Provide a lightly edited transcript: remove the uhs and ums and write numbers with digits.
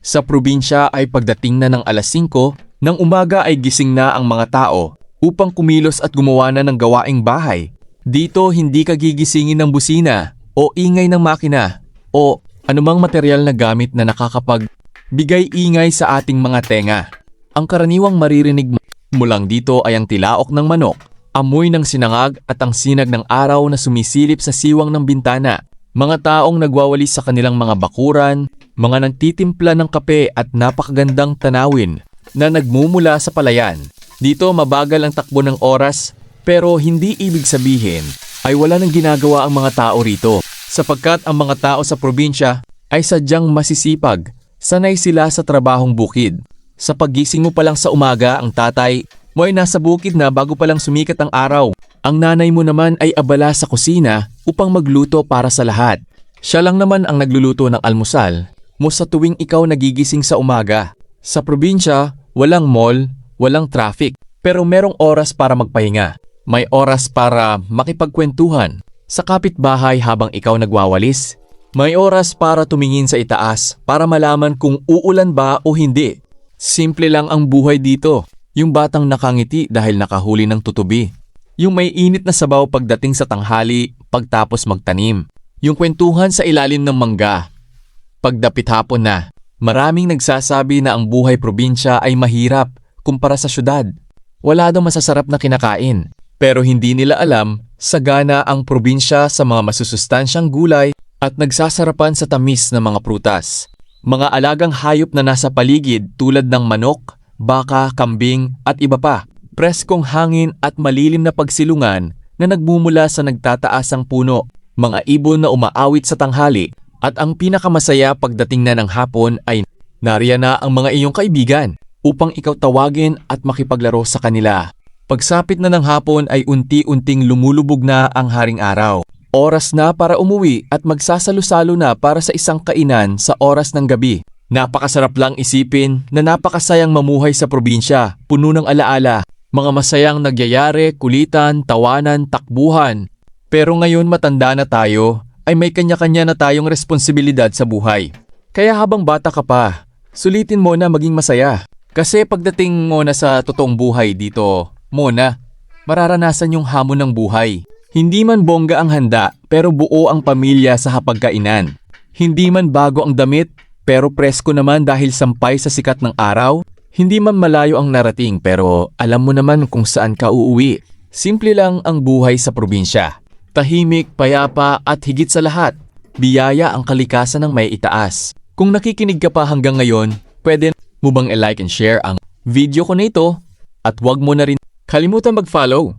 Sa probinsya ay pagdating na ng alas 5 ng umaga ay gising na ang mga tao upang kumilos at gumawa na ng gawaing bahay. Dito hindi ka gigisingin ng busina o ingay ng makina o anumang material na gamit na nakakapagbigay ingay sa ating mga tenga. Ang karaniwang maririnig mo lang dito ay ang tilaok ng manok, amoy ng sinangag at ang sinag ng araw na sumisilip sa siwang ng bintana. Mga taong nagwawalis sa kanilang mga bakuran, mga nagtitimpla ng kape at napakagandang tanawin na nagmumula sa palayan. Dito mabagal ang takbo ng oras pero hindi ibig sabihin ay wala nang ginagawa ang mga tao rito sapagkat ang mga tao sa probinsya ay sadyang masisipag, sanay sila sa trabahong bukid. Sa paggising mo pa lang sa umaga, ang tatay mo ay nasa bukid na bago pa lang sumikat ang araw. Ang nanay mo naman ay abala sa kusina upang magluto para sa lahat. Siya lang naman ang nagluluto ng almusal mo sa tuwing ikaw nagigising sa umaga. Sa probinsya, walang mall, walang traffic, pero merong oras para magpahinga. May oras para makipagkwentuhan sa kapitbahay habang ikaw nagwawalis. May oras para tumingin sa itaas para malaman kung uulan ba o hindi. Simple lang ang buhay dito. Yung batang nakangiti dahil nakahuli ng tutubi. Yung may init na sabaw pagdating sa tanghali pagtapos magtanim. Yung kwentuhan sa ilalim ng mangga. Pagdapit hapon na, maraming nagsasabi na ang buhay probinsya ay mahirap kumpara sa syudad. Wala daw masasarap na kinakain. Pero hindi nila alam, sagana ang probinsya sa mga masusustansyang gulay at nagsasarapan sa tamis na mga prutas. Mga alagang hayop na nasa paligid tulad ng manok, baka, kambing at iba pa. Preskong hangin at malilim na pagsilungan na nagmumula sa nagtataasang puno. Mga ibon na umaawit sa tanghali at ang pinakamasaya pagdating na ng hapon ay nariyan na ang mga iyong kaibigan upang ikaw tawagin at makipaglaro sa kanila. Pagsapit na ng hapon ay unti-unting lumulubog na ang haring araw. Oras na para umuwi at magsasalo-salo na para sa isang kainan sa oras ng gabi. Napakasarap lang isipin na napakasayang mamuhay sa probinsya, puno ng alaala. Mga masayang nagyayari, kulitan, tawanan, takbuhan. Pero ngayon matanda na tayo, ay may kanya-kanya na tayong responsibilidad sa buhay. Kaya habang bata ka pa, sulitin mo na maging masaya. Kasi pagdating mo na sa totoong buhay dito, muna, mararanasan yung hamon ng buhay. Hindi man bongga ang handa, pero buo ang pamilya sa hapagkainan. Hindi man bago ang damit, pero presko naman dahil sampay sa sikat ng araw. Hindi man malayo ang narating, pero alam mo naman kung saan ka uuwi. Simple lang ang buhay sa probinsya. Tahimik, payapa at higit sa lahat, biyaya ang kalikasan ng may itaas. Kung nakikinig ka pa hanggang ngayon, pwede mo bang i-like and share ang video ko na ito? At huwag mo na rin kalimutan mag-follow